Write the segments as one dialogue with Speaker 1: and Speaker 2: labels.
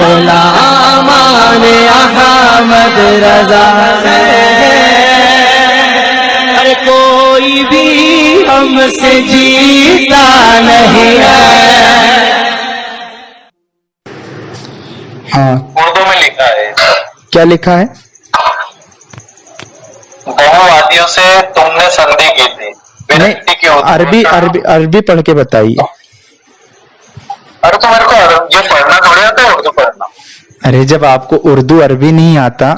Speaker 1: गुलामान अहमद रजा है। अरे कोई भी हमसे जीता नहीं है।
Speaker 2: हाँ,
Speaker 3: उर्दू में लिखा है।
Speaker 2: क्या लिखा है?
Speaker 3: बहुवादियों से तुमने संधि की थी।
Speaker 2: नहीं, अरबी अरबी अरबी पढ़ के बताइए।
Speaker 3: अरे तो मेरे को ये पढ़ना थोड़ी आता है, उर्दू पढ़ना।
Speaker 2: अरे जब आपको उर्दू अरबी नहीं आता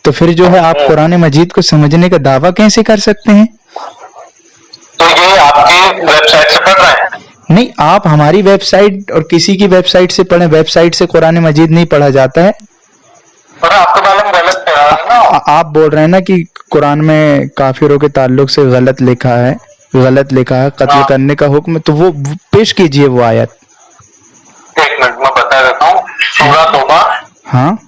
Speaker 2: तो फिर जो है आप कुरान मजीद को समझने का दावा कैसे कर सकते हैं?
Speaker 3: तो ये आपकी वेबसाइट से पढ़ रहे हैं?
Speaker 2: नहीं, आप हमारी वेबसाइट और किसी की वेबसाइट से पढ़ें, वेबसाइट से कुरान मजीद नहीं पढ़ा जाता है।
Speaker 3: और आपके बारे में गलत पढ़ा है ना।
Speaker 2: आप बोल रहे हैं ना कि कुरान में काफिरों के ताल्लुक से गलत लिखा है, गलत लिखा है, कत्ल करने का हुक्म, तो वो पेश कीजिए वो आयत।
Speaker 3: एक मिनट में बता देता हूँ। सूरा तौबा,
Speaker 2: हाँ,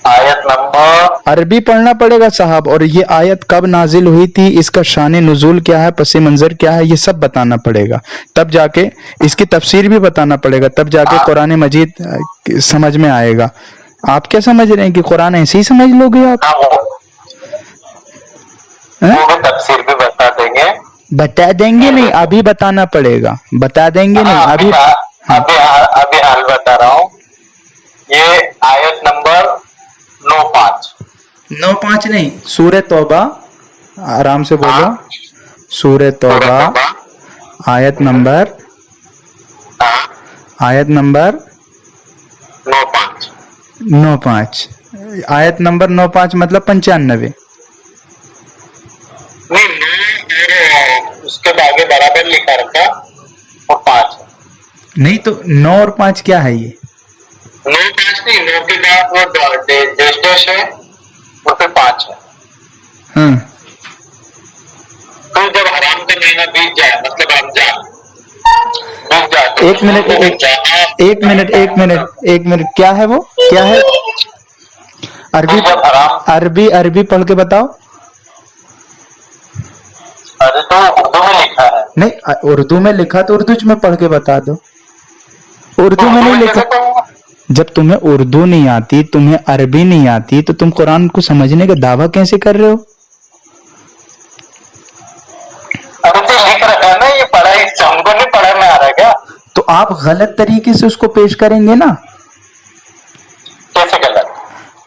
Speaker 3: आयत नंबर।
Speaker 2: अरबी पढ़ना पड़ेगा साहब, और ये आयत कब नाजिल हुई थी, इसका शान नुज़ूल क्या है, पस मंजर क्या है, ये सब बताना पड़ेगा। तब जाके इसकी तफसीर भी बताना पड़ेगा, तब जाके कुरान मजीद समझ में आएगा। आप क्या समझ रहे हैं कि कुरान ऐसे ही समझ लोगे आप?
Speaker 3: वो भी तफसीर भी बता देंगे।
Speaker 2: बता देंगे नहीं, अभी बताना पड़ेगा। बता देंगे नहीं, अभी
Speaker 3: अभी हाल बता रहा हूँ। ये आयत नंबर
Speaker 2: 9:5 नहीं, सूरह तौबा, आराम से बोलो। सूरह तौबा आयत नंबर 9:5 आयत नंबर 9:5 मतलब 95।
Speaker 3: नहीं, उसके आगे बराबर लिखा रखा और 5
Speaker 2: नहीं, तो 9 और 5 क्या है ये?
Speaker 3: 9-5 नहीं, 9 के बाद वो देश है और फिर 5 है।
Speaker 2: हाँ,
Speaker 3: तो जब हराम का महीना बीत जाए, मतलब रमजान बीत जाए।
Speaker 2: एक मिनट, क्या है वो, क्या है? अरबी पढ़ के बताओ।
Speaker 3: अरे तो उर्दू में लिखा है।
Speaker 2: नहीं, उर्दू में लिखा तो उर्दू में पढ़ के बता दो। उर्दू में नहीं लिखा। जब तुम्हें उर्दू नहीं आती, तुम्हें अरबी नहीं आती, तो तुम कुरान को समझने का दावा कैसे कर रहे हो?
Speaker 3: अरे तो लिख रखा है ना, ये पढ़ाई हमको नहीं पढ़ा में आ रहा है क्या?
Speaker 2: तो आप गलत तरीके से उसको पेश करेंगे ना।
Speaker 3: कैसे गलत?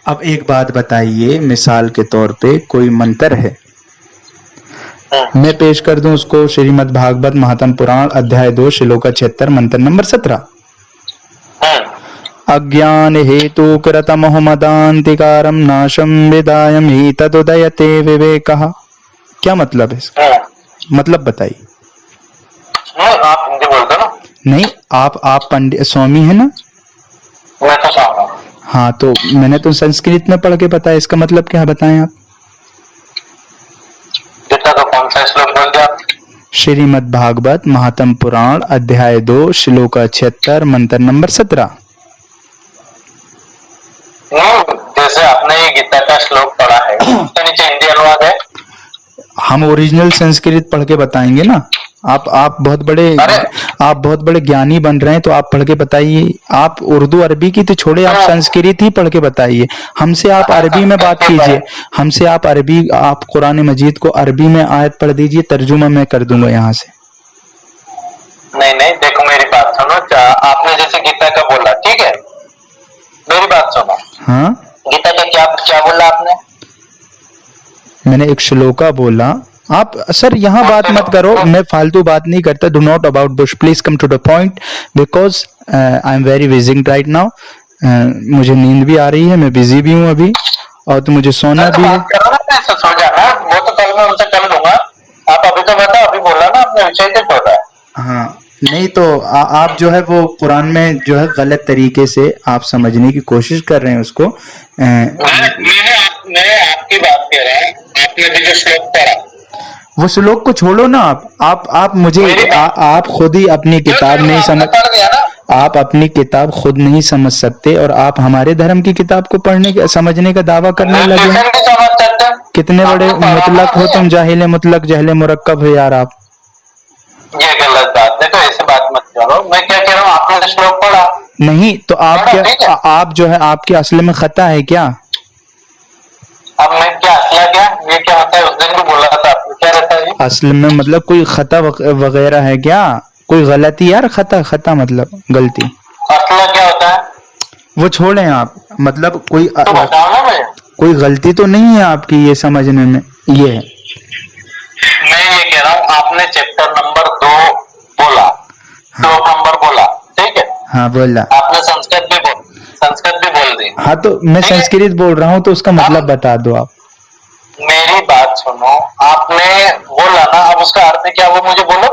Speaker 2: अब एक बात बताइए, मिसाल के तौर पे कोई मंत्र है, मैं पेश कर दूं उसको। श्रीमद् भागवत महात्म पुराण अध्याय 2 श्लोक 76 मंत्र नंबर 17। अज्ञान हेतु कृत मोहमदांतिकारम नाशम विदायम ही तदुदयते विवेकः। क्या मतलब है इसका? मतलब बताइए।
Speaker 3: आप हिंदी बोल दो ना।
Speaker 2: नहीं, आप पंडित स्वामी है ना?
Speaker 3: मैं तो स्वामी।
Speaker 2: हाँ, तो मैंने तो संस्कृत में पढ़ के बताया, इसका मतलब क्या बताएं आप?
Speaker 3: तो कौन सा श्लोक बोल दिया?
Speaker 2: श्रीमद् भागवत महात्म पुराण अध्याय 2 श्लोक 76 मंत्र नंबर 17।
Speaker 3: जैसे आपने ये गीता का श्लोक पढ़ा है, तो नीचे हिंदी अनुवाद है। हम
Speaker 2: ओरिजिनल संस्कृत पढ़ के बताएंगे ना। आप बहुत बड़े ज्ञानी बन रहे हैं, तो आप पढ़ के बताइए। आप उर्दू अरबी की तो छोड़े, आप संस्कृत ही पढ़ के बताइए। हमसे आप अरबी में बात कीजिए, हमसे आप कुरान मजीद को अरबी में आयत पढ़ दीजिए, तर्जुमा मैं कर दूंगा यहाँ से।
Speaker 3: नहीं, देखो मेरी बात सुनो। आपने जैसे गीता का बोला, ठीक है, मेरी बात सुनो।
Speaker 2: हाँ,
Speaker 3: गीता का क्या बोला आपने?
Speaker 2: मैंने एक श्लोका बोला। आप सर यहाँ बात मत करो, मैं फालतू बात नहीं करता। Do not about bush, please come to the point, because I am very busy right now. मुझे नींद भी आ रही है, मैं बिजी भी हूँ अभी, और तो मुझे सोना भी है।
Speaker 3: सो जाना, वो तो कल मैं उनसे कर लूंगा। आप अभी तो बताओ, अभी बोला ना आपने, विषय से बोल रहा है।
Speaker 2: हाँ, नहीं तो आप जो है वो कुरान में जो है गलत तरीके से आप समझने की कोशिश कर रहे हैं उसको।
Speaker 3: मैं आपकी बात कह रहा हूँ। आपने भी जो श्लोक पढ़ा,
Speaker 2: वो श्लोक को छोड़ो ना। आप मुझे आप खुद ही अपनी किताब नहीं समझ, आप अपनी किताब खुद नहीं समझ सकते, और आप हमारे धर्म की किताब को पढ़ने समझने का दावा करने लगे। कितने बड़े मुतलक हो तुम, जाहिल मुतलक जहले मुरक्कब हो यार आप।
Speaker 3: ये गलत बात है, तो ऐसे बात मत करो। मैं क्या कह रहा हूँ, आपने श्लोक पढ़ा,
Speaker 2: नहीं तो आप
Speaker 3: ठीक है।
Speaker 2: क्या आप जो है आपके असल में खता है क्या?
Speaker 3: अब मैं क्या असला क्या ये क्या होता है? उस दिन भी बोला था आपने, क्या रहता है ये?
Speaker 2: असल में मतलब कोई खता वगैरह है क्या? कोई गलती यार, खता खता मतलब गलती।
Speaker 3: असला क्या होता है
Speaker 2: वो छोड़ें आप, मतलब कोई
Speaker 3: तो बताओ ना मुझे।
Speaker 2: कोई गलती तो नहीं है आपकी ये समझने में, ये है।
Speaker 3: मैं ये कह रहा हूँ आपने चैप्टर नंबर 2 बोला, श्लोक नंबर बोला, ठीक है?
Speaker 2: हाँ बोला।
Speaker 3: आपने संस्कृत भी बोल दी।
Speaker 2: हाँ तो मैं
Speaker 3: ठीक है?
Speaker 2: संस्कृत बोल रहा हूँ तो उसका मतलब बता दो आप।
Speaker 3: मेरी बात सुनो, आपने बोला ना, अब उसका अर्थ क्या वो मुझे बोलो।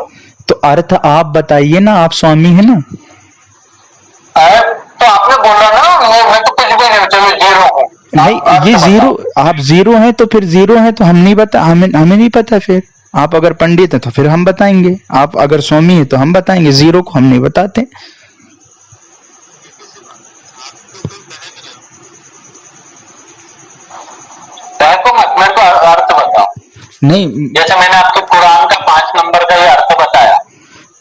Speaker 2: तो अर्थ आप बताइए ना, आप स्वामी है ना।
Speaker 3: तो आपने बोला ना, मैं तो कुछ भी नहीं, चलो जीरो हूँ।
Speaker 2: नहीं ये जीरो, आप जीरो हैं तो फिर जीरो है तो हम नहीं बता, हमें नहीं पता। फिर आप अगर पंडित हैं तो फिर हम बताएंगे, आप अगर स्वामी हैं तो हम बताएंगे, जीरो को हम नहीं बताते।
Speaker 3: मेरे को अर्थ बताओ।
Speaker 2: नहीं
Speaker 3: जैसे मैंने आपके कुरान का 5 नंबर का ये अर्थ बताया,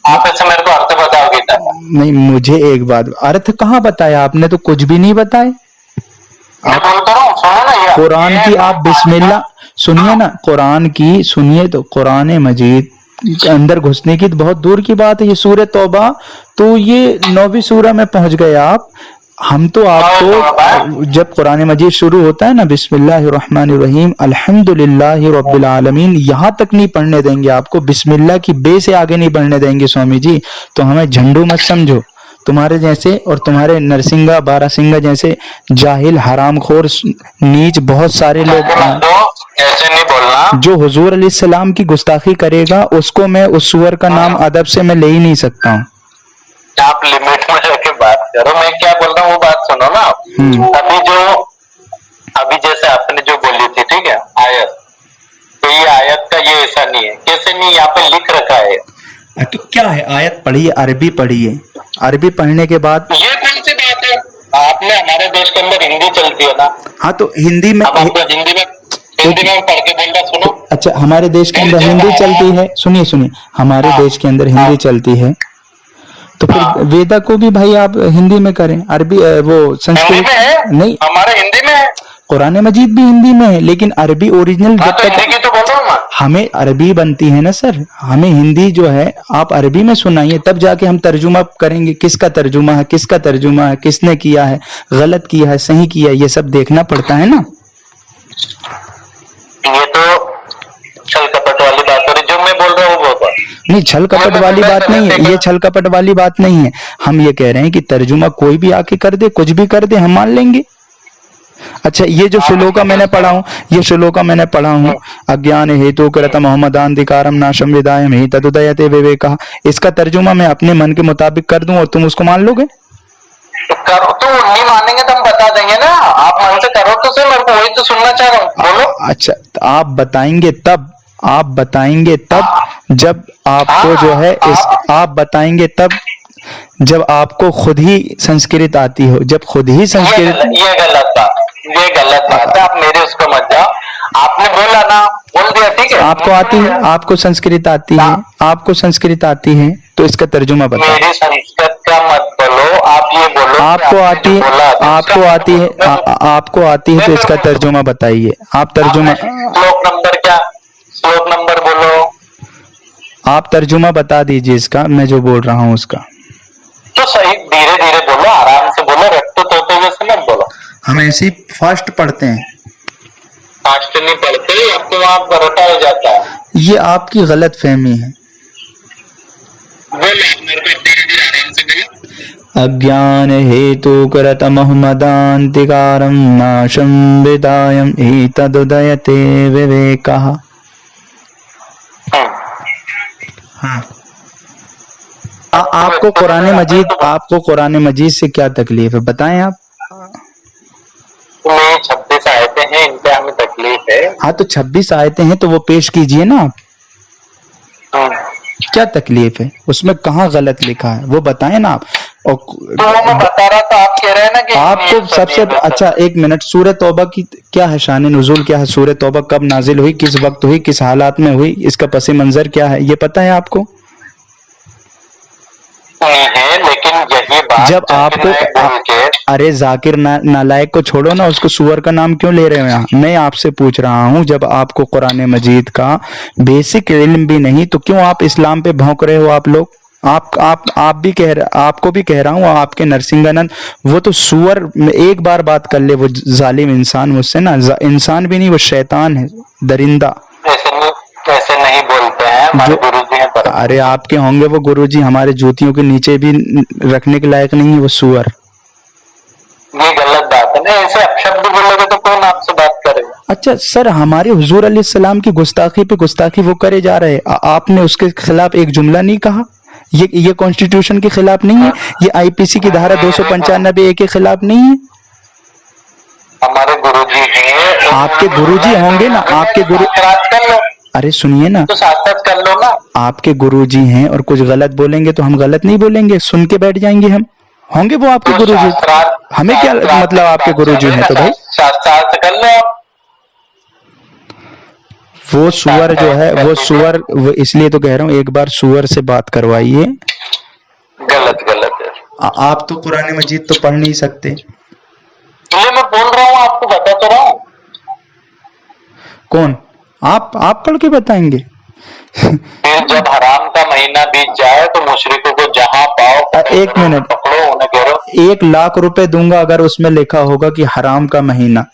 Speaker 3: आप ऐसे मेरे को अर्थ बताओ गीता का।
Speaker 2: नहीं, मुझे एक बात, अर्थ कहाँ बताया आपने? तो कुछ भी नहीं बताए।
Speaker 3: मैं बोलता रहा हूँ, सुनो ना ये
Speaker 2: कुरान की आप बिस्मिल्लाह सुनिए ना, कुरान की सुनिए तो कुरान मजीद के अंदर घुसने की तो बहुत दूर की बात है। ये सूरह तौबा, तो ये 9वीं सूरह में पहुंच गए आप। हम तो आपको जब कुरान मजीद शुरू होता है ना, बिस्मिल्लाहिर्रहमानिर्रहीम अल्हम्दुलिल्लाहि रब्बिल आलमीन, यहाँ तक नहीं पढ़ने देंगे आपको, बिस्मिल्लाह की बे से आगे नहीं बढ़ने देंगे स्वामी जी। तो हमें झंडू मत समझो। तुम्हारे जैसे और तुम्हारे नरसिंगा बारासिंगा जैसे जाहिल हरामखोर नीच बहुत सारे लोग
Speaker 3: ऐसे नहीं बोलना।
Speaker 2: जो हुजूर अलैहिस्सलाम की गुस्ताखी करेगा उसको मैं उस सूअर का नाम अदब से मैं ले ही नहीं सकता हूँ।
Speaker 3: आप लिमिट में जाके बात करो, मैं क्या बोल रहा हूँ वो बात सुनो ना। अभी जैसे आपने जो बोली थी, ठीक है, आयत, तो ये आयत का ये ऐसा नहीं है। कैसे नहीं? यहाँ पे लिख रखा है।
Speaker 2: तो क्या है? आयत पढ़िए, अरबी पढ़िए, अरबी पढ़ने के बाद
Speaker 3: ये कौन सी बात है? आपने हमारे देश के अंदर हिंदी चलती है ना।
Speaker 2: हाँ तो हिंदी में,
Speaker 3: अब आपको हिंदी में पढ़ के बोल रहा, सुनो।
Speaker 2: अच्छा हमारे देश के अंदर हिंदी चलती है, सुनिए सुनिए, हमारे देश के अंदर हिंदी चलती है, तो फिर वेदा को भी भाई आप हिंदी में करें। अरबी वो संस्कृत नहीं,
Speaker 3: हमारे हिंदी में है।
Speaker 2: कुरान मजीद भी हिंदी में है, लेकिन अरबी ओरिजिनल जब
Speaker 3: तो हिंदी की तो बोलो ना।
Speaker 2: हमें अरबी बनती है ना सर, हमें हिंदी जो है आप अरबी में सुनाइए, तब जाके हम तर्जुमा करेंगे। किसका तर्जुमा है, किसका तर्जुमा है, किसने किया है, गलत किया है, सही किया है, ये सब देखना पड़ता है ना।
Speaker 3: ये तो छल कपट वाली बात हो रही, जो मैं बोल रहा हूँ वो बात
Speaker 2: नहीं, छल कपट वाली बात नहीं है, ये छल कपट वाली बात नहीं है। हम ये कह रहे हैं कि तर्जुमा कोई भी आके कर दे, कुछ भी कर दे, हम मान लेंगे। अच्छा ये जो श्लोका मैंने पढ़ा हूँ, ये श्लोका मैंने पढ़ा हूँ, अज्ञान हेतु कृत मोहम्मदान धिकारम नाशम विदायम ही तदुदयते विवेका, इसका तर्जुमा मैं अपने मन के मुताबिक कर दूं और तुम उसको मान लोगे?
Speaker 3: करो तो नहीं मानेंगे तो हम बता देंगे ना। आप मन से करो तो सही, मेरे को वही तो सुनना चाह रहा हूँ, बोलो।
Speaker 2: अच्छा तो आप बताएंगे तब जब आपको जो है आप बताएंगे तब जब आपको खुद ही संस्कृत आती हो, जब खुद ही संस्कृत।
Speaker 3: ये गलत बात है, आप मेरे उसको मत जाओ। आपने बोला ना, बोल दिया, ठीक है।
Speaker 2: आपको आती है, आपको संस्कृत आती है, आपको संस्कृत आती है, तो इसका तर्जुमा बताओ।
Speaker 3: मेरी संस्कृत का मत बोलो, आप ये बोलो
Speaker 2: आपको आती है, आपको आती है, आपको आती है तो इसका तर्जुमा बताइए। आप तर्जुमा,
Speaker 3: श्लोक नंबर क्या, श्लोक नंबर बोलो।
Speaker 2: आप तर्जुमा बता दीजिए इसका, मैं जो बोल रहा हूँ उसका।
Speaker 3: तो सही धीरे धीरे बोलो, आराम से बोलो, रट्टू तोते जैसे मत बोलो।
Speaker 2: हम ऐसे ही फास्ट पढ़ते हैं।
Speaker 3: फास्ट नहीं पढ़ते, आपको वहां बरता हो जाता है।
Speaker 2: ये आपकी गलत फहमी है।
Speaker 3: मेरे को धीरे धीरे आराम से बोलो।
Speaker 2: अज्ञान हेतु करत मोहम्मदान्तिकारं नाशं विदायं एतदुदयते विवेकः। हाँ, आपको कुरान मजीद से क्या तकलीफ है, बताएं आप।
Speaker 3: में 26 आयतें हैं, इन पे हमें तकलीफ है।
Speaker 2: हाँ तो 26 आयतें हैं तो वो पेश कीजिए ना आप। क्या तकलीफ है उसमें, कहाँ गलत लिखा है वो बताएं ना आप। और
Speaker 3: तो मैं बता रहा था, आप कह रहे हैं ना कि
Speaker 2: आपको सबसे अच्छा, एक मिनट, सूरह तौबा की क्या है शान नुज़ूल, क्या है सूरह तौबा, कब नाजिल हुई, किस वक्त हुई, किस हालात में हुई, इसका पस मंजर क्या है, ये पता है आपको?
Speaker 3: नहीं है, लेकिन यही बात
Speaker 2: जब
Speaker 3: जाकिर नायक
Speaker 2: आपको
Speaker 3: बोल के
Speaker 2: अरे जाकिर नालायक को छोड़ो ना, उसको सुअर का नाम क्यों ले रहे हो यहाँ? मैं आपसे पूछ रहा हूँ, जब आपको कुरान मजीद का बेसिक इल्म भी नहीं तो क्यों आप इस्लाम पे भौंक रहे हो आप लोग? आप भी कह रहे, आपको भी कह रहा हूँ, आपके नरसिंहानंद वो तो सुअर, एक बार बात कर ले वो जालिम इंसान मुझसे ना, इंसान भी नहीं वो शैतान है, दरिंदा।
Speaker 3: ऐसे नहीं बोलते हैं, हमारे
Speaker 2: जो
Speaker 3: गुरुजी हैं पर।
Speaker 2: अरे आपके होंगे वो गुरुजी, हमारे जूतियों के नीचे भी रखने के लायक नहीं है वो सुअर।
Speaker 3: ये गलत बात है ना, ऐसे अपशब्द बोलोगे तो कौन आपसे बात करेगा?
Speaker 2: अच्छा सर, हमारे हुजूर अलैहिस्सलाम की गुस्ताखी पे गुस्ताखी वो करे जा रहे हैं, आपने उसके खिलाफ एक जुमला नहीं कहा? ये कॉन्स्टिट्यूशन के खिलाफ नहीं है? ये आईपीसी की धारा 295 के खिलाफ नहीं है?
Speaker 3: हमारे गुरुजी हैं,
Speaker 2: आपके गुरुजी होंगे ना, आपके गुरु,
Speaker 3: कर लो
Speaker 2: अरे सुनिए ना,
Speaker 3: तो साथ कर लो ना।
Speaker 2: आपके गुरुजी हैं और कुछ गलत बोलेंगे तो हम गलत नहीं बोलेंगे, सुन के बैठ जाएंगे हम, होंगे वो आपके
Speaker 3: तो
Speaker 2: गुरुजी। हमें क्या मतलब आपके गुरुजी हैं तो भाई?
Speaker 3: शास्त्रार्थ कर लो।
Speaker 2: वो सुअर जो है, वो सुअर, वो इसलिए तो कह रहा हूँ एक बार सुअर से बात करवाइए।
Speaker 3: गलत है,
Speaker 2: आप तो कुरान मजीद तो पढ़ नहीं सकते।
Speaker 3: ये मैं बोल रहा हूँ, आपको बता तो रहा हूँ।
Speaker 2: कौन? आप पढ़ के बताएंगे?
Speaker 3: फिर जब हराम का महीना बीत जाए तो मुशरिकों को जहां पाओ
Speaker 2: एक मिनट,
Speaker 3: पकड़ो, उन्हें करो
Speaker 2: 1,00,000 रुपए दूंगा अगर उसमें लिखा होगा कि हराम का महीना।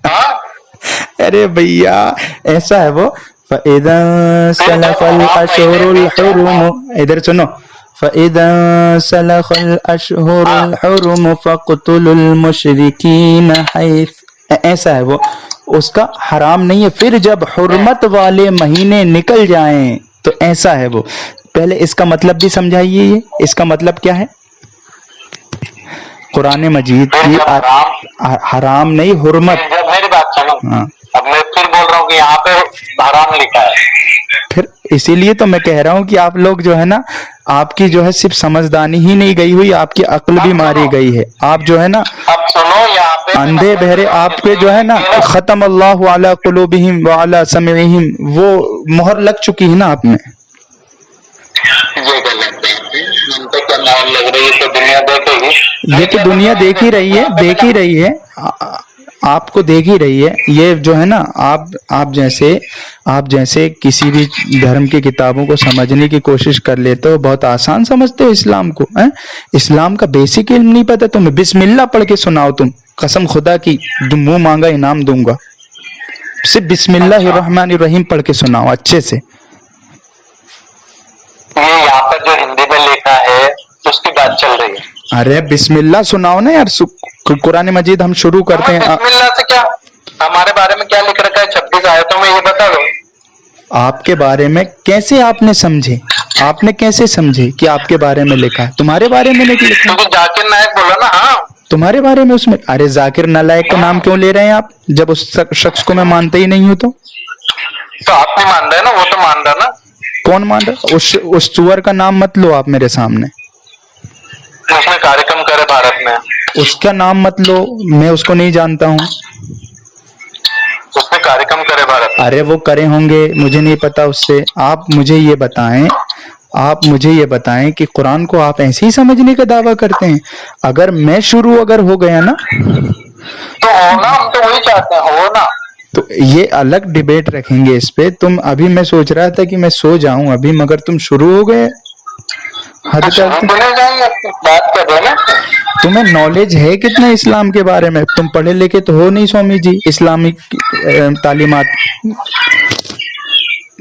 Speaker 3: हाँ?
Speaker 2: अरे भैया ऐसा है वो, फ़इज़ा सलखल अशहुरुल हुरुम, इधर सुनो, फ़इज़ा सलखल अशहुरुल हुरुम फ़क़्तुलुल मुशरिकीन हैस, ऐसा है वो, उसका हराम नहीं है। फिर जब हुर्मत वाले महीने निकल जाएं तो ऐसा है वो। पहले इसका मतलब भी समझाइए, ये इसका मतलब क्या है? कुरान मजीद की हराम नहीं, हुर्मत।
Speaker 3: जब मेरी बात सुनो,
Speaker 2: हाँ,
Speaker 3: अब मैं फिर बोल रहा हूँ कि यहाँ पे हराम लिखा है।
Speaker 2: फिर इसीलिए तो मैं कह रहा हूँ कि आप लोग जो है ना, आपकी जो है सिर्फ समझदारी ही नहीं गई हुई, आपकी अक्ल भी मारी गई है। आप जो है ना
Speaker 3: अब सुनो, यहाँ पे
Speaker 2: अंधे बहरे, आपके जो है ना खत्म अल्लाहु अला कुलूबिहिम व अला समीइहिम, वो मोहर लग चुकी है ना आप में।
Speaker 3: ये गलत है, हम तो क्या मोहर लग रही है तो दुनिया देखेगी।
Speaker 2: ये तो दुनिया देख ही रही है, देख ही रही है, आपको देख ही रही है। ये जो है ना, आप जैसे किसी भी धर्म की किताबों को समझने की कोशिश कर लेते हो, बहुत आसान समझते हो इस्लाम को, हैं? इस्लाम का बेसिक इल्म नहीं पता तुम्हें? बिस्मिल्लाह पढ़ के सुनाओ तुम, कसम खुदा की, तुम मुंह मांगा इनाम दूंगा। सिर्फ बिस्मिल्लाहिर्रहमानिर्रहीम पढ़ के सुनाओ अच्छे से।
Speaker 3: ये यहाँ पर जो हिंदी में लिखा है उसकी बात चल रही है।
Speaker 2: अरे बिस्मिल्लाह सुनाओ ना यार, कुरान मजीद हम शुरू करते हैं।
Speaker 3: बिस्मिल्लाह से क्या, हमारे बारे में क्या लिख रखा है 26 आयतों में, ये बता दो।
Speaker 2: आपके बारे में कैसे आपने समझे? आपने कैसे समझे कि आपके बारे में लिखा है? तुम्हारे बारे में नहीं लिखा,
Speaker 3: क्योंकि जाकिर नायक बोला ना। हाँ,
Speaker 2: तुम्हारे बारे में उसमें। अरे जाकिर नालायक का नाम क्यों ले रहे हैं आप, जब उस शख्स को मैं मानते ही नहीं हूं? तो
Speaker 3: आप नहीं मान रहे ना, वो तो मान रहा ना।
Speaker 2: कौन मान रहा? उस सुअर का नाम मत लो आप मेरे सामने।
Speaker 3: उसने कार्यक्रम करे भारत में,
Speaker 2: उसका नाम मत लो, मैं उसको नहीं जानता हूँ।
Speaker 3: उसने कार्यक्रम करे भारत में।
Speaker 2: अरे वो करे होंगे, मुझे नहीं पता उससे। आप मुझे ये बताएं कि कुरान को आप ऐसे ही समझने का दावा करते हैं? अगर मैं शुरू अगर हो गया ना
Speaker 3: तो हो ना, हम तो वही चाहते हैं, हो ना।
Speaker 2: तो ये अलग डिबेट रखेंगे इस पे। तुम अभी, मैं सोच रहा था कि मैं सो जाऊं अभी, मगर तुम शुरू हो गए, हद करते।
Speaker 3: बात कर रहे ना,
Speaker 2: तुम्हें नॉलेज है कितना इस्लाम के बारे में? तुम पढ़े लिखे तो हो नहीं स्वामी जी, इस्लामिक तालीमात।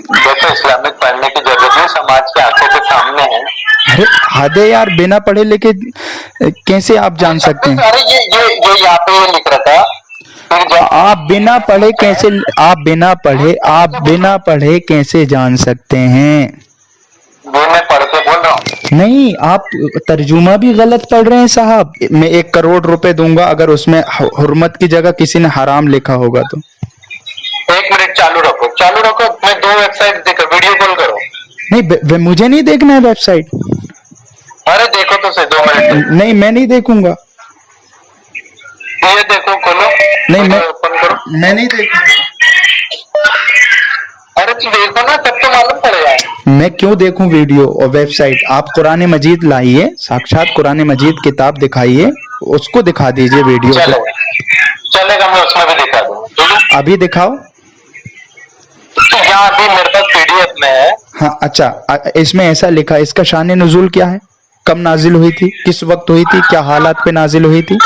Speaker 3: देखो, इस्लामिक पढ़ने की जरूरत नहीं, समाज की आंखों के सामने है।
Speaker 2: अरे हद है यार, बिना पढ़े लिखे कैसे आप जान सकते हैं?
Speaker 3: अरे ये यहाँ पे ये लिख रखा,
Speaker 2: आप बिना पढ़े कैसे जान सकते हैं?
Speaker 3: वो मैं पढ़ के बोल रहा हूँ।
Speaker 2: नहीं, आप तर्जुमा भी गलत पढ़ रहे हैं साहब। मैं 1 करोड़ रुपए दूंगा अगर उसमें हुर्मत की जगह किसी ने हराम लिखा होगा तो।
Speaker 3: 1 मिनट चालू रखो, मैं 2 वेबसाइट देखो, वीडियो कॉल करो।
Speaker 2: नहीं, मुझे नहीं देखना है वेबसाइट।
Speaker 3: अरे देखो तो सही, 2 मिनट।
Speaker 2: नहीं, मैं नहीं देखूंगा।
Speaker 3: ये देखो, खोलो।
Speaker 2: नहीं,
Speaker 3: ओपन करो।
Speaker 2: मैं नहीं देखूंगा।
Speaker 3: अरे तू देखो ना, तब तो मालूम पड़ेगा।
Speaker 2: मैं क्यों देखूं वीडियो और वेबसाइट? आप कुरान मजीद लाइए, साक्षात कुरान मजीद किताब दिखाइए, उसको दिखा दीजिए वीडियो को।
Speaker 3: चलेगा, चलेगा, मैं उसमें भी दिखा दूंगा, ठीक है?
Speaker 2: अभी दिखाओ।
Speaker 3: तो यहाँ अभी मेरे पास पीडीएफ में है।
Speaker 2: हाँ अच्छा, इसमें ऐसा लिखा है, इसका शान नुज़ूल क्या है, कब नाजिल हुई थी, किस वक्त हुई थी, क्या हालात पे नाजिल हुई थी?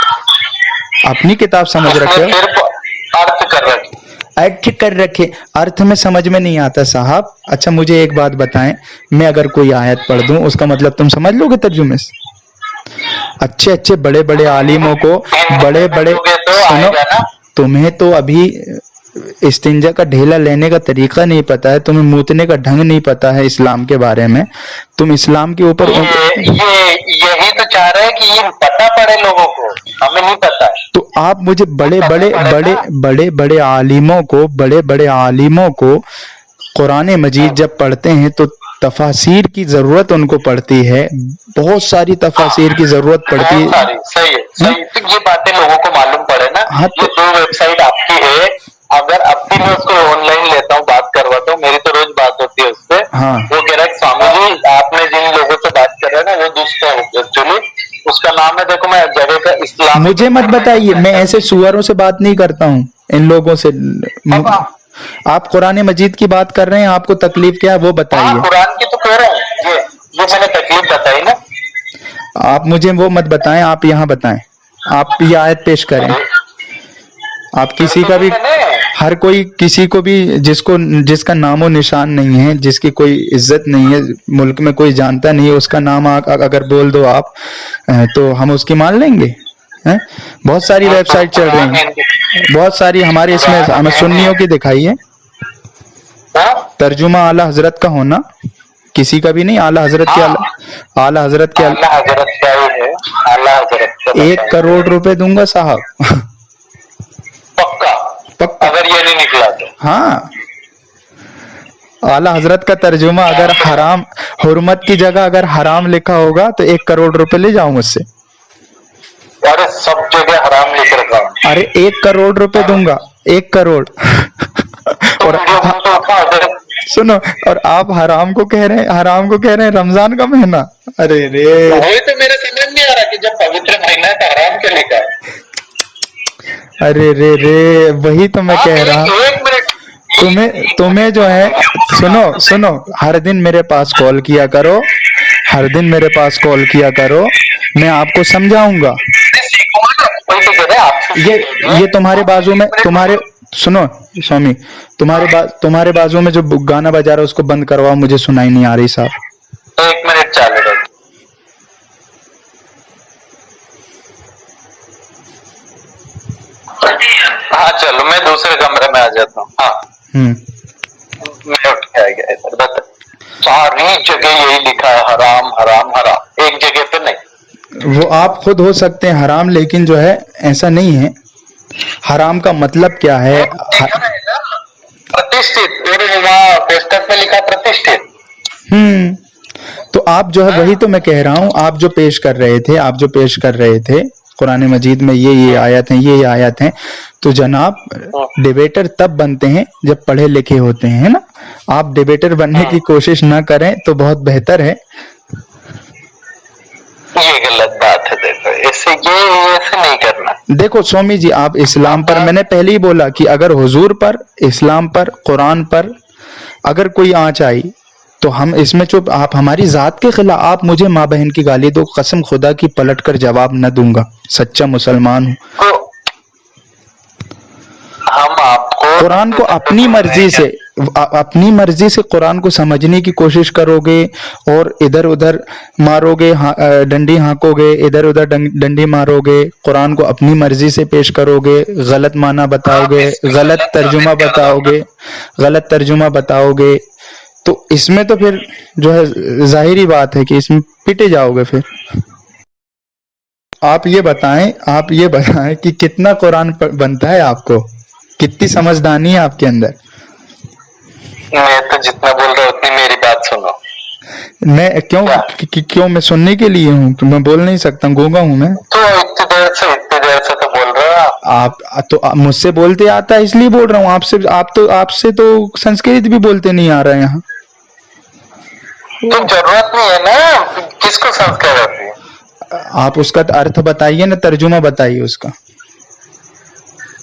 Speaker 2: अपनी किताब समझ
Speaker 3: उसने
Speaker 2: रखे हो,
Speaker 3: सिर्फ अर्थ कर रखी।
Speaker 2: अर्थ कर रखे, अर्थ में समझ में नहीं आता साहब। अच्छा मुझे एक बात बताएं, मैं अगर कोई आयत पढ़ दूं उसका मतलब तुम समझ लोगे तर्जुमे से? अच्छे अच्छे बड़े बड़े आलिमों को, बड़े बड़े,
Speaker 3: तो
Speaker 2: सुनो,
Speaker 3: आएगा ना।
Speaker 2: तुम्हें तो अभी इस्तिंजा का ढेला लेने का तरीका नहीं पता है, तुम्हें मूतने का ढंग नहीं पता है इस्लाम के बारे में। तुम इस्लाम के ऊपर
Speaker 3: ये यही तो चाह रहे हैं कि ये पता पड़े लोगों को, हमें नहीं पता है।
Speaker 2: तो आप मुझे बड़े बड़े बड़े बड़े बड़े आलिमों को, बड़े बड़े आलिमों को कुरान मजीद जब पढ़ते हैं तो तफासीर की जरूरत उनको पड़ती है, बहुत सारी तफासीर की जरूरत पड़ती है।
Speaker 3: सही है, सही। तो ये बातें लोगों को मालूम पड़े ना।
Speaker 2: हाँ,
Speaker 3: ये
Speaker 2: तो
Speaker 3: 2 वेबसाइट आपकी है, अगर अब भी मैं उसको ऑनलाइन लेता हूँ, बात करवाता हूँ, मेरी तो रोज बात होती है उससे।
Speaker 2: हाँ।
Speaker 3: वो कह रहा है स्वामी जी आपने जिन लोगों से बात कर रहे हैं ना वो दुष्ट है एक्चुअली, उसका नाम है, देखो मैं जगह का इस्लाम।
Speaker 2: मुझे मत बताइए, मैं ऐसे सुअरों से बात नहीं करता हूँ, इन लोगों से। आप कुरान मजीद की बात कर रहे हैं, आपको तकलीफ क्या है वो बताइए।
Speaker 3: कुरान की तो कह रहा हूँ, ये मैंने तकलीफ बताई ना।
Speaker 2: आप मुझे वो मत बताएं, आप यहाँ बताएं, आप ये आयत पेश करें। आप किसी का भी, हर कोई किसी को भी जिसका नामो निशान नहीं है, जिसकी कोई इज्जत नहीं है, मुल्क में कोई जानता नहीं है, उसका नाम अगर बोल दो आप तो हम उसकी मान लेंगे हैं? बहुत सारी वेबसाइट चल रही हैं, बहुत सारी, हमारे इसमें हमें सुन्नियों की दिखाइए तर्जुमा आला हजरत का होना, किसी का भी नहीं, आला हजरत के, आला हजरत के,
Speaker 3: आला हजरत क्या है, आला हजरत का
Speaker 2: 1 करोड़ रुपए दूंगा साहब।
Speaker 3: पक्का,
Speaker 2: पक्का,
Speaker 3: अगर ये नहीं निकला तो।
Speaker 2: हाँ, आला हजरत का तर्जुमा अगर हराम, हुर्मत की जगह अगर हराम लिखा होगा तो 1 करोड़ रुपए ले जाऊं मुझसे।
Speaker 3: अरे सब जगह हराम लिख रखा हूं।
Speaker 2: अरे 1 करोड़ रुपए दूंगा, 1 करोड़। और सुनो, और आप हराम को कह रहे हैं, हराम को कह रहे हैं रमजान का महीना। अरे रे,
Speaker 3: वही तो मेरे समझ नहीं आ रहा कि जब पवित्र महीना है तो हराम क्यों लिखा है।
Speaker 2: अरे रे रे, वही तो मैं कह रहा।
Speaker 3: एक मिनट,
Speaker 2: तुम्हें जो है, सुनो, हर दिन मेरे पास कॉल किया करो, हर दिन मेरे पास कॉल किया करो, मैं आपको समझाऊंगा। ये तुम्हारे बाजू में, तुम्हारे, सुनो स्वामी, तुम्हारे बाजू में जो गाना बजा रहा है उसको बंद करवाओ, मुझे सुनाई नहीं आ रही साहब।
Speaker 3: 1 मिनट चालू रखो। हाँ चलो, मैं दूसरे कमरे में आ जाता हूँ। हाँ, मैं उठ के आ गया इधर। बता, सारी जगह यही लिखा है हराम हराम हराम, एक जगह पे नहीं।
Speaker 2: वो आप खुद हो सकते हैं हराम, लेकिन जो है ऐसा नहीं है। हराम का मतलब क्या है?
Speaker 3: प्रतिष्ठित, तेरे वहाँ पुस्तक में लिखा प्रतिष्ठित।
Speaker 2: तो आप जो है, वही तो मैं कह रहा हूँ, आप जो पेश कर रहे थे कुरान मजीद में ये आयत हैं, ये आयत हैं, तो जनाब डिबेटर तब बनते हैं जब पढ़े लिखे होते हैं, है ना? आप डिबेटर बनने की कोशिश ना करें तो बहुत बेहतर है।
Speaker 3: ये गलत बात है, देखो ऐसे नहीं करना।
Speaker 2: देखो स्वामी जी, आप इस्लाम पर, मैंने पहले ही बोला कि अगर हुजूर पर, इस्लाम पर, कुरान पर अगर कोई आंच आई तो हम इसमें चुप। आप हमारी जात के खिलाफ, आप मुझे माँ बहन की गाली दो, कसम खुदा की पलट कर जवाब न दूंगा, सच्चा मुसलमान हूँ।
Speaker 3: हम आपको
Speaker 2: कुरान को अपनी मर्जी से कुरान को समझने की कोशिश करोगे और इधर उधर मारोगे, डंडी हाँकोगे, इधर उधर डंडी मारोगे, कुरान को अपनी मर्जी से पेश करोगे, गलत माना बताओगे, गलत तर्जुमा बताओगे, तो इसमें तो फिर जो है जाहिरी बात है कि इसमें पिटे जाओगे। फिर आप ये बताएं कि कितना कुरान बनता है आपको, कितनी समझदारी है आपके अंदर?
Speaker 3: मैं तो जितना बोल रहा हूँ उतनी मेरी बात सुनो।
Speaker 2: मैं क्यों मैं सुनने के लिए हूँ, तो मैं बोल नहीं सकता, गूंगा हूँ मैं।
Speaker 3: तो इतनी देर से तो बोल रहे हो आप।
Speaker 2: मुझसे बोलते आता है इसलिए बोल रहा हूँ। आपसे तो संस्कृत भी बोलते नहीं आ रहा है यहाँ।
Speaker 3: तो जरूरत नहीं है ना, किसको संस्कृत आती है?
Speaker 2: आप उसका अर्थ बताइए ना, तर्जुमा बताइए उसका।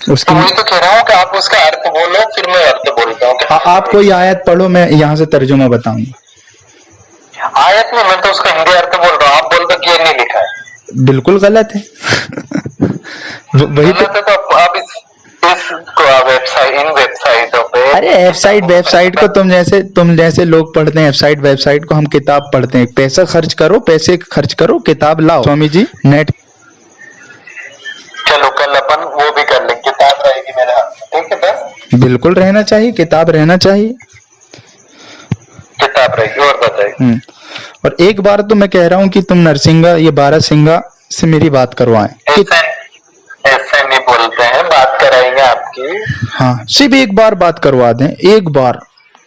Speaker 3: तो वही तो कह रहा हूँ कि आप उसका अर्थ बोलो, फिर मैं अर्थ बोलता हूँ।
Speaker 2: आप कोई आयत पढ़ो, मैं यहाँ से तर्जुमा बताऊंगा।
Speaker 3: आयत में मैं तो उसका हिंदी अर्थ बोल रहा हूँ, आप बोल दो कि ये नहीं लिखा है।
Speaker 2: बिल्कुल गलत है। वही तो
Speaker 3: आप इन वेबसाइटों पे,
Speaker 2: अरे वेबसाइट को तुम जैसे लोग पढ़ते हैं वेबसाइट को, हम किताब पढ़ते हैं। पैसे खर्च करो, किताब लाओ स्वामी जी नेट।
Speaker 3: चलो कल अपन वो भी कर लेंगे, किताब रहेगी मेरे हाथ में, ठीक है बस।
Speaker 2: बिल्कुल रहना चाहिए, किताब रहना चाहिए,
Speaker 3: किताब रहेगी। और बताइए।
Speaker 2: और एक बार तो मैं कह रहा हूँ कि तुम नरसिंगा, ये बारासिंगा से मेरी बात करवाएं।
Speaker 3: ऐसे नहीं बोलते हैं, बात कराएंगे आपकी।
Speaker 2: हाँ, सिर्फ एक बार बात करवा दें, एक बार।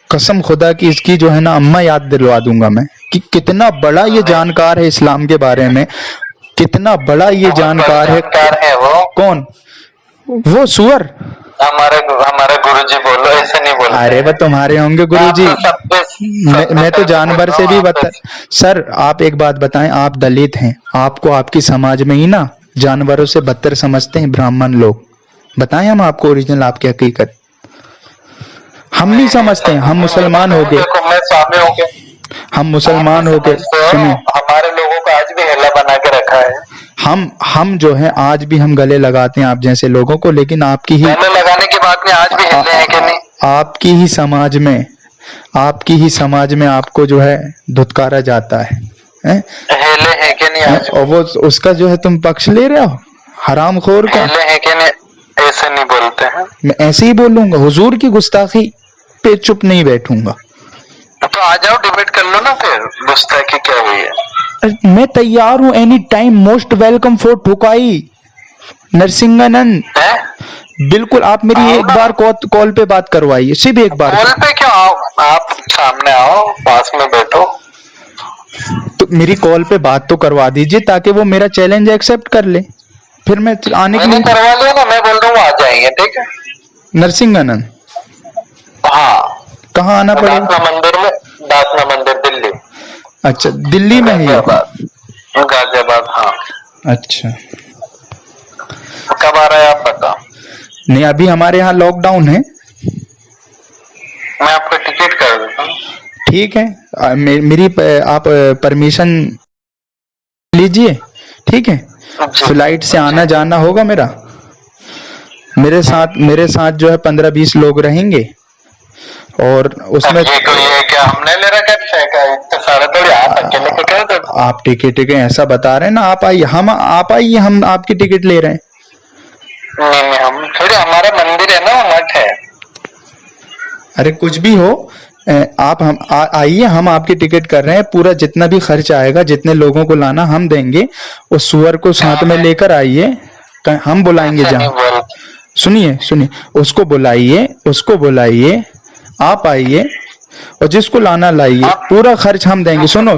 Speaker 2: कसम खुदा की इसकी जो है ना अम्मा याद दिलवा दूंगा मैं, कि कितना बड़ा ये जानकार है इस्लाम के बारे में, कितना बड़ा ये जानकार है।
Speaker 3: वो
Speaker 2: कौन? वो सुअर
Speaker 3: हमारे गुरुजी। बोलो, ऐसे नहीं बोलते।
Speaker 2: अरे वो तुम्हारे होंगे गुरुजी। मैं तो जानवर से भी बता। सर आप एक बात बताएं, आप दलित हैं, आपको आपकी समाज में ही ना जानवरों से बदतर समझते हैं ब्राह्मण लोग। बताएं हम आपको ओरिजिनल आपकी हकीकत। हम नहीं समझते हैं, हम मुसलमान हो गए, हम मुसलमान हो गए। सुनिए,
Speaker 3: हमारे लोगों को आज भी हेला बना के रखा है।
Speaker 2: हम जो है आज भी हम गले लगाते हैं आप जैसे लोगों को, लेकिन आपकी ही
Speaker 3: गले लगाने की बात नहीं, आज भी हिले हैं कि नहीं?
Speaker 2: आपकी ही समाज में आपको जो है धुतकारा जाता है,
Speaker 3: हिले हैं कि नहीं आज?
Speaker 2: और वो उसका जो है तुम पक्ष ले रहे हो, हरामखोर का।
Speaker 3: हिले हैं कि नहीं? ऐसे नहीं बोलते हैं।
Speaker 2: मैं ऐसे ही बोलूंगा, हुजूर की गुस्ताखी पे चुप नहीं बैठूंगा।
Speaker 3: तो आ जाओ, डिबेट कर लो ना फिर, गुस्ताखी क्या हुई है।
Speaker 2: मैं तैयार हूं, any time, most welcome for ठुकाई नरसिंहानंद। बिल्कुल, आप मेरी एक बार कॉल पे बात करवाइए, सिर्फ एक बार।
Speaker 3: कॉल पे क्यों? आओ, आप सामने आओ, पास में बैठो।
Speaker 2: तो मेरी कॉल पे बात तो करवा दीजिए ताकि वो मेरा चैलेंज एक्सेप्ट कर ले, फिर मैं आने के लिए
Speaker 3: करवा लिया ना। मैं बोल रहा हूँ आ जाएंगे, ठीक है?
Speaker 2: नरसिंहानंद।
Speaker 3: हाँ,
Speaker 2: कहाँ आना पड़ेगा?
Speaker 3: दासना मंदिर दिल्ली।
Speaker 2: अच्छा, दिल्ली में ही?
Speaker 3: गाजियाबाद। हाँ।
Speaker 2: अच्छा,
Speaker 3: कब आ रहा है आप बताओ।
Speaker 2: नहीं, अभी हमारे यहाँ लॉकडाउन है।
Speaker 3: मैं आपको टिकट कर देता हूँ। ठीक है,
Speaker 2: मेरी आप परमिशन लीजिए, ठीक है? फ्लाइट से आना जाना होगा मेरा। मेरे साथ जो है 15-20 लोग रहेंगे, और उसमें
Speaker 3: ये क्या हमने ले रखा है? इतने सारे थोड़ी आप अकेले को क्या देते?
Speaker 2: आप टिकट ऐसा बता रहे हैं ना, आप आइए, हम आपकी टिकट ले रहे हैं।
Speaker 3: नहीं, हम थोड़ी, हमारा मंदिर है ना, मठ है।
Speaker 2: अरे कुछ भी हो, आप हम आइए, हम आपकी टिकट कर रहे हैं। पूरा जितना भी खर्च आएगा, जितने लोगों को लाना हम देंगे। उस सुअर को साथ में लेकर आइए, हम बुलाएंगे जहाँ। सुनिए, उसको बुलाइए, आप आइए, और जिसको लाना लाइए, पूरा खर्च हम देंगे। सुनो,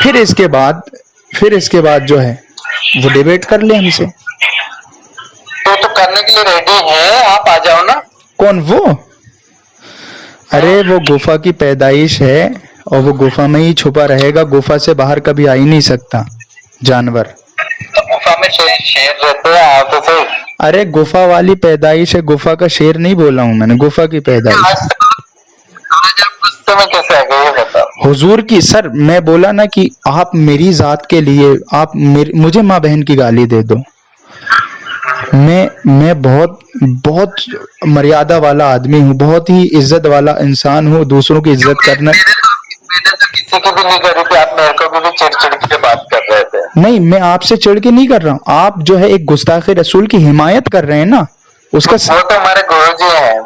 Speaker 2: फिर इसके बाद जो है वो डिबेट कर ले हमसे।
Speaker 3: तो करने के लिए रेडी है, आप आ जाओ ना।
Speaker 2: कौन वो? अरे वो गुफा की पैदाइश है, और वो गुफा में ही छुपा रहेगा, गुफा से बाहर कभी आ ही नहीं सकता जानवर।
Speaker 3: तो गुफा में शेर रहते हैं, आप तो।
Speaker 2: अरे गुफा वाली पैदाइश है, गुफा का शेर नहीं बोला हूं मैंने, गुफा की पैदाइश।
Speaker 3: आज आप गुस्से में कैसे आ गए, ये बताओ।
Speaker 2: हुजूर की, सर मैं बोला ना कि आप मेरी जात के लिए आप मुझे माँ बहन की गाली दे दो। मैं बहुत मर्यादा वाला आदमी हूँ, बहुत ही इज्जत वाला इंसान हूँ, दूसरों की इज्जत करना।
Speaker 3: मैंने तो किसी की भी नहीं करी थी, आप मेरे को भी चिड़ के बात कर रहे थे।
Speaker 2: नहीं, मैं आपसे चिढ़ के नहीं कर रहा हूँ, आप जो है एक गुस्ताखे रसूल की हिमायत कर रहे हैं ना, उसका।
Speaker 3: वो तो हमारे गुरुजी हैं।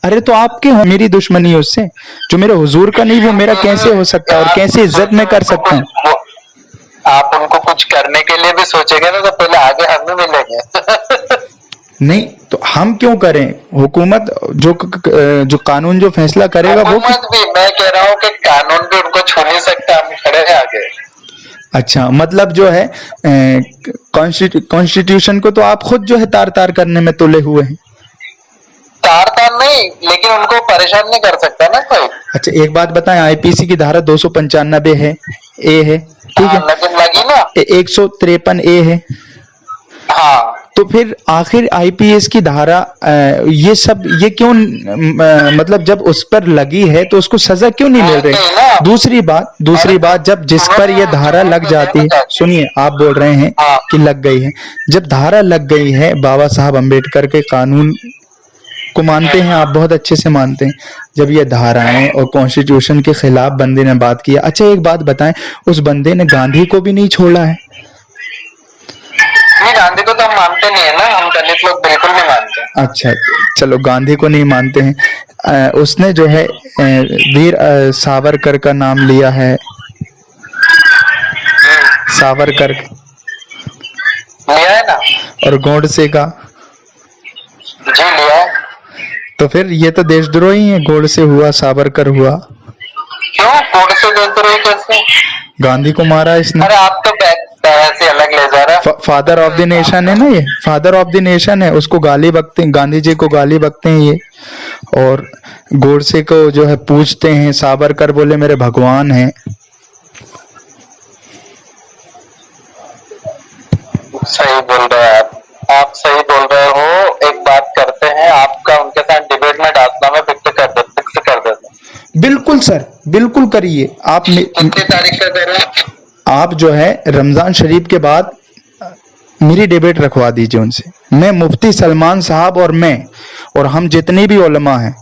Speaker 2: अरे तो आपके मेरी दुश्मनी है उससे, जो मेरे हुजूर का नहीं, वो मेरा कैसे हो सकता है, और कैसे इज्जत में कर सकता हूँ?
Speaker 3: आप उनको कुछ करने के लिए भी सोचेंगे ना, तो पहले आगे हमें मिलेंगे।
Speaker 2: नहीं तो हम क्यों करें? हुकूमत जो कानून जो फैसला करेगा वो।
Speaker 3: हुकूमत भी, मैं कह रहा हूँ कि कानून भी उनको छू नहीं सकता, हम खड़े हैं आगे।
Speaker 2: अच्छा, मतलब जो है कॉन्स्टिट्यूशन को तो आप खुद जो है तार तार करने में तुले हुए हैं।
Speaker 3: तार तार नहीं, लेकिन उनको परेशान नहीं कर सकता ना कोई।
Speaker 2: अच्छा, एक बात बताएं, आईपीसी की धारा 295 है, ए है, ठीक है,
Speaker 3: लेकिन लगी ना।
Speaker 2: 153 ए है।
Speaker 3: हाँ,
Speaker 2: तो फिर आखिर आईपीएस की धारा ये सब ये क्यों मतलब जब उस पर लगी है तो उसको सजा क्यों नहीं मिल रही? दूसरी बात जब जिस पर ये धारा लग जाती है, सुनिए, आप बोल रहे हैं कि लग गई है, जब धारा लग गई है, बाबा साहब अम्बेडकर के कानून को मानते हैं आप, बहुत अच्छे से मानते हैं, जब ये धाराएं और कॉन्स्टिट्यूशन के खिलाफ बंदे ने बात किया। अच्छा, एक बात बताएं, उस बंदे ने गांधी को भी नहीं छोड़ा है?
Speaker 3: नहीं, गांधी को तो हम मानते नहीं है ना, हम दलित लोग बिल्कुल नहीं मानते।
Speaker 2: अच्छा, चलो, गांधी को नहीं मानते हैं, उसने जो है वीर सावरकर का नाम लिया है, सावरकर
Speaker 3: लिया है ना,
Speaker 2: और गोडसे का।
Speaker 3: जी लिया है।
Speaker 2: तो फिर ये तो देशद्रोही है, गोडसे हुआ, सावरकर हुआ।
Speaker 3: क्यों गोडसे देशद्रोही कैसे?
Speaker 2: गांधी को मारा इसने।
Speaker 3: अरे आप तो ऐसे अलग ले जा रहा है।
Speaker 2: फादर ऑफ द नेशन है ना, ये फादर ऑफ द नेशन है, उसको गाली बकते हैं, गांधी जी को गाली बकते हैं ये, और गोडसे को जो है पूछते हैं, सावरकर बोले मेरे भगवान हैं।
Speaker 3: सही बोल रहे हैं आप सही बोल रहे हो। एक बात करते हैं, आपका उनके साथ डिबेट में डालना फिक्स कर देते।
Speaker 2: बिल्कुल सर, बिल्कुल करिए आप।
Speaker 3: कितनी तारीख का कर रहे हैं
Speaker 2: आप? जो है रमजान शरीफ के बाद मेरी डिबेट रखवा दीजिए उनसे। मैं, मुफ्ती सलमान साहब और मैं और हम जितने भी उलमा हैं,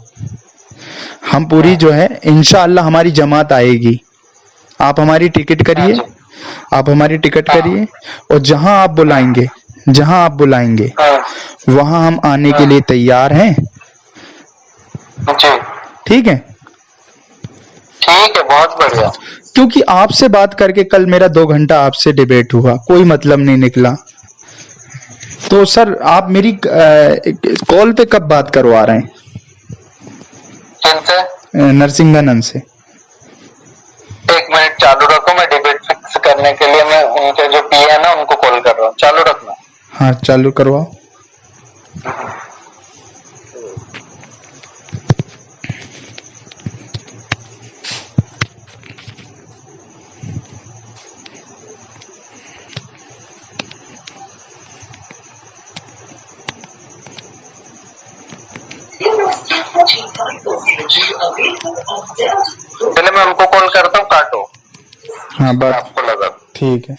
Speaker 2: हम पूरी जो है इंशाअल्लाह हमारी जमात आएगी। आप हमारी टिकट करिए, आप हमारी टिकट करिए, और जहां आप बुलाएंगे वहां हम आने के लिए तैयार हैं। ठीक है?
Speaker 3: ठीक है, बहुत बढ़िया।
Speaker 2: क्योंकि आपसे बात करके कल मेरा 2 घंटा आपसे डिबेट हुआ, कोई मतलब नहीं निकला। तो सर आप मेरी कॉल पे कब बात करवा रहे हैं?
Speaker 3: किनसे?
Speaker 2: नरसिंहानंद से।
Speaker 3: 1 मिनट चालू रखो, मैं डिबेट फिक्स करने के लिए मैं उनके जो पीए है ना उनको कॉल कर रहा हूँ। चालू रखना।
Speaker 2: हाँ, चालू करवाओ।
Speaker 3: पहले मैं उनको कॉल करता हूँ, काटो।
Speaker 2: हाँ, बात
Speaker 3: आपको लगा
Speaker 2: ठीक है।